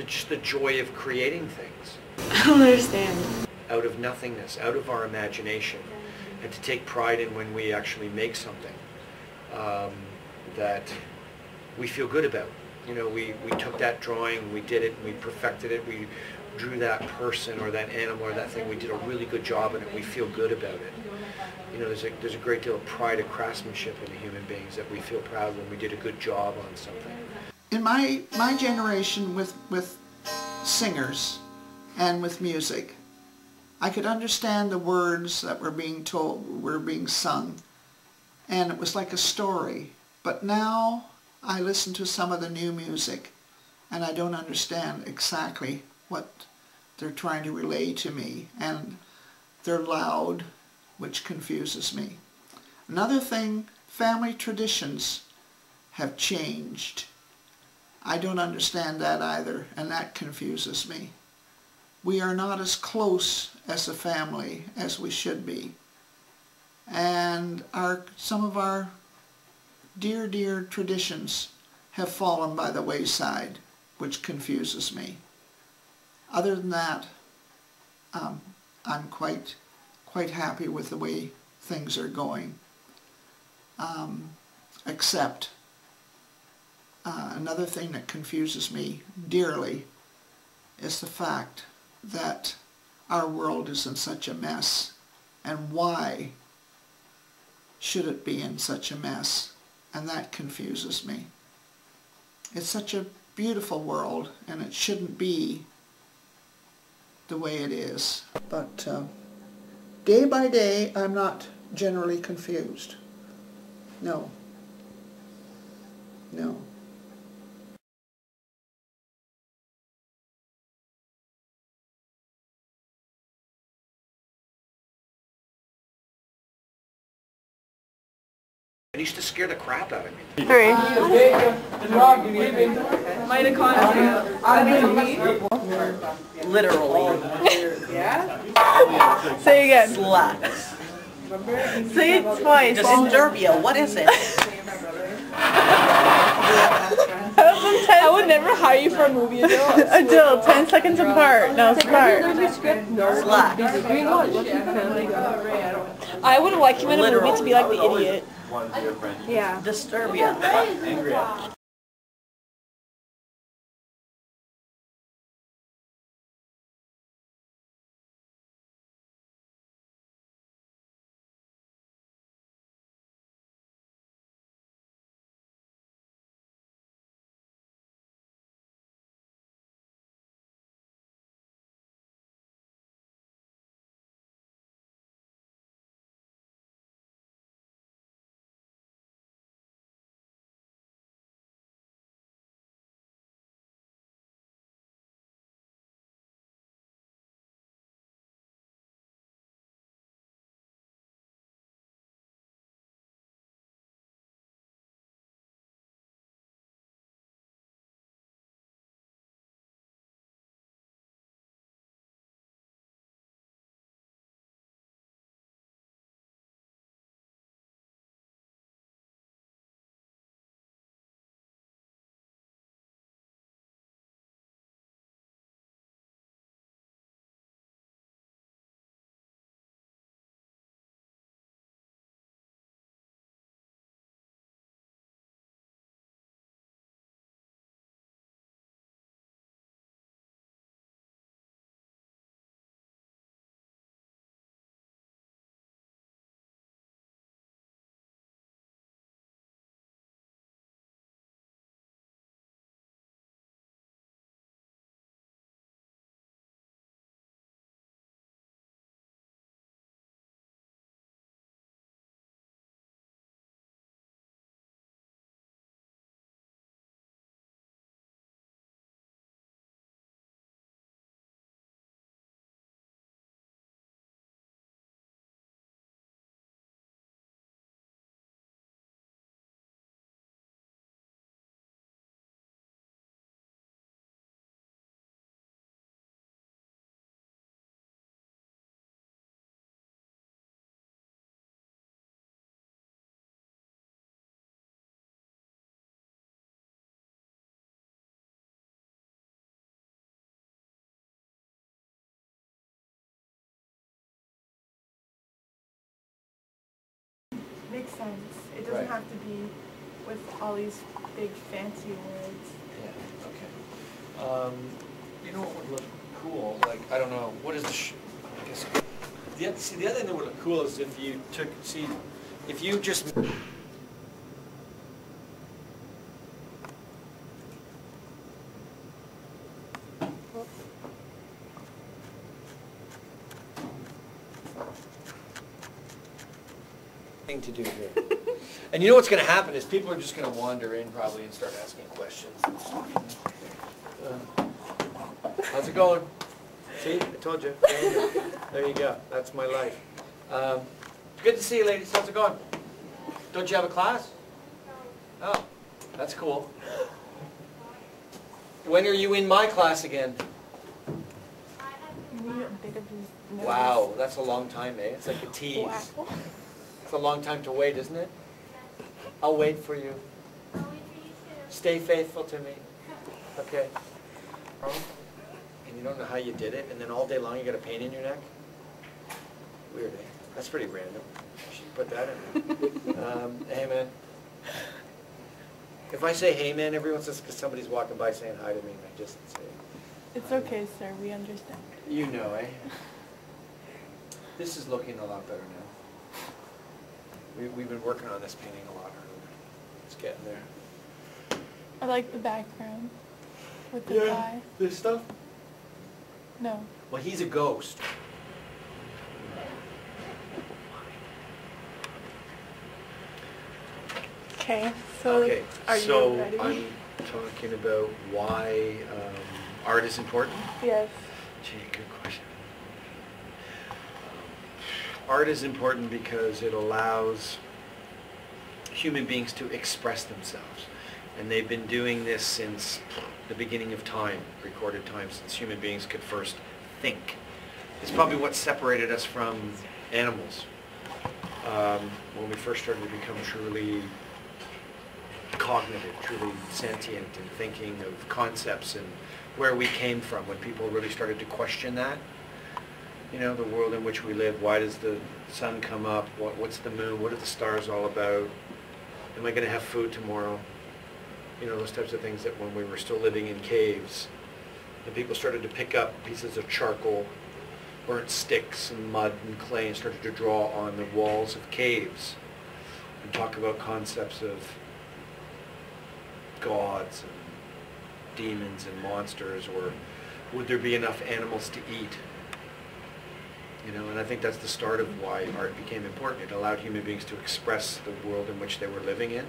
just the joy of creating things. I don't understand. Out of nothingness, out of our imagination, and to take pride in when we actually make something that we feel good about. You know, we took that drawing, we did it, we perfected it, we drew that person or that animal or that thing, we did a really good job in it, we feel good about it. You know, there's a great deal of pride of craftsmanship in human beings, that we feel proud when we did a good job on something. In my generation with singers and with music, I could understand the words that were being told, were being sung, and it was like a story. But now I listen to some of the new music and I don't understand exactly what they're trying to relay to me, and they're loud, which confuses me. Another thing, family traditions have changed. I don't understand that either, and that confuses me. We are not as close as a family as we should be. And some of our dear, dear traditions have fallen by the wayside, which confuses me. Other than that, I'm quite happy with the way things are going. Except another thing that confuses me dearly is the fact that our world is in such a mess. And why should it be in such a mess? And that confuses me. It's such a beautiful world, and it shouldn't be the way it is. But day by day, I'm not generally confused. No. No. It used to scare the crap out of me. Three. Literally. Yeah? Say again. Sluts. Say it twice. Disturbia, what is it? I would never hire you for a movie until 10 seconds apart. No, apart. Sluts. I would like him in a movie to be like the idiot. Yeah. Disturbia. makes sense. It doesn't Right. have to be with all these big fancy words. Yeah, okay. You know what would look cool? Like, I don't know, what is I guess, the other thing that would look cool is if you if you just... thing to do here. And you know what's going to happen is people are just going to wander in probably and start asking questions. How's it going? See, I told you. There you go. That's my life. Good to see you, ladies. How's it going? Don't you have a class? Oh, that's cool. When are you in my class again? Wow, that's a long time, eh? It's like a tease. Wow. It's a long time to wait, isn't it? I'll wait for you. Stay faithful to me. Okay. And you don't know how you did it, and then all day long you got a pain in your neck? Weird, eh? That's pretty random. You should put that in. Hey, man. If I say hey, man, every once in a while because somebody's walking by saying hi to me, and I just say... It's okay, sir. We understand. You know, eh? This is looking a lot better now. We've been working on this painting a lot harder. It's getting there. I like the background with the guy. This stuff? No. Well, he's a ghost. Okay, so Okay, are so you ready? I'm talking about why art is important. Yes. Gee, good question. Art is important because it allows human beings to express themselves. And they've been doing this since the beginning of time, recorded time, since human beings could first think. It's probably what separated us from animals. When we first started to become truly cognitive, truly sentient, and thinking of concepts and where we came from, when people really started to question that. You know, the world in which we live, why does the sun come up, what's the moon, what are the stars all about, am I going to have food tomorrow? You know, those types of things that when we were still living in caves, and people started to pick up pieces of charcoal, burnt sticks and mud and clay and started to draw on the walls of caves and talk about concepts of gods and demons and monsters, or would there be enough animals to eat? You know, and I think that's the start of why art became important. It allowed human beings to express the world in which they were living in,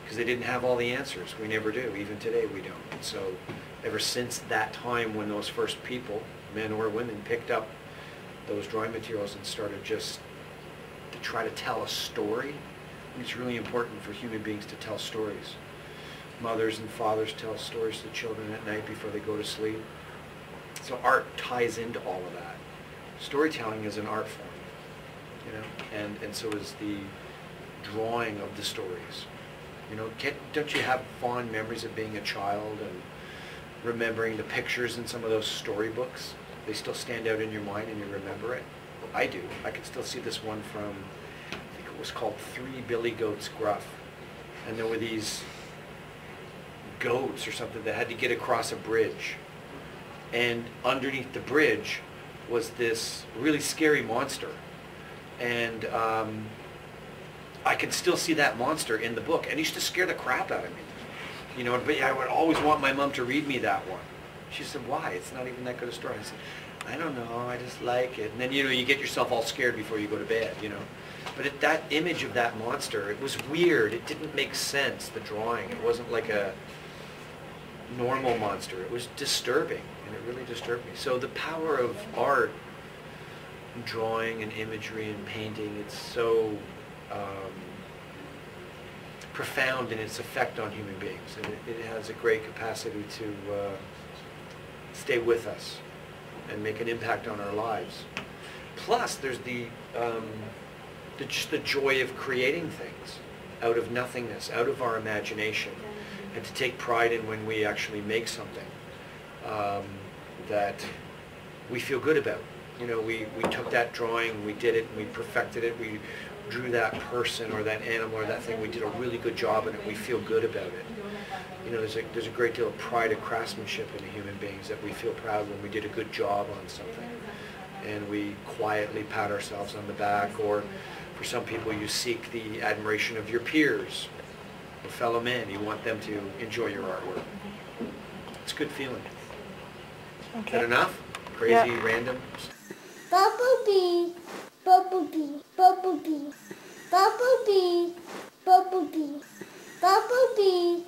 because they didn't have all the answers. We never do. Even today we don't. And so ever since that time when those first people, men or women, picked up those drawing materials and started just to try to tell a story, it's really important for human beings to tell stories. Mothers and fathers tell stories to children at night before they go to sleep. So art ties into all of that. Storytelling is an art form, you know, and so is the drawing of the stories. You know, don't you have fond memories of being a child and remembering the pictures in some of those storybooks? They still stand out in your mind and you remember it? Well, I do. I can still see this one from, I think it was called 3 Billy Goats Gruff. And there were these goats or something that had to get across a bridge. And underneath the bridge was this really scary monster. And I could still see that monster in the book. And it used to scare the crap out of me. You know, but I would always want my mom to read me that one. She said, why? It's not even that good a story. I said, I don't know, I just like it. And then, you know, you get yourself all scared before you go to bed, you know. But that image of that monster, it was weird. It didn't make sense, the drawing. It wasn't like a normal monster. It was disturbing, and it really disturbed me. So the power of art, drawing and imagery and painting, it's so profound in its effect on human beings. And it has a great capacity to stay with us and make an impact on our lives. Plus, there's just the joy of creating things out of nothingness, out of our imagination, and to take pride in when we actually make something that we feel good about. You know, we took that drawing, we did it, and we perfected it, we drew that person or that animal or that thing, we did a really good job in it, we feel good about it. You know, there's a great deal of pride of craftsmanship in the human beings, that we feel proud when we did a good job on something. And we quietly pat ourselves on the back, or for some people you seek the admiration of your peers, or fellow men. You want them to enjoy your artwork. It's a good feeling. Okay. Is that enough? Crazy, random? Bumblebee, bumblebee, bumblebee, bumblebee, bumblebee, bumblebee.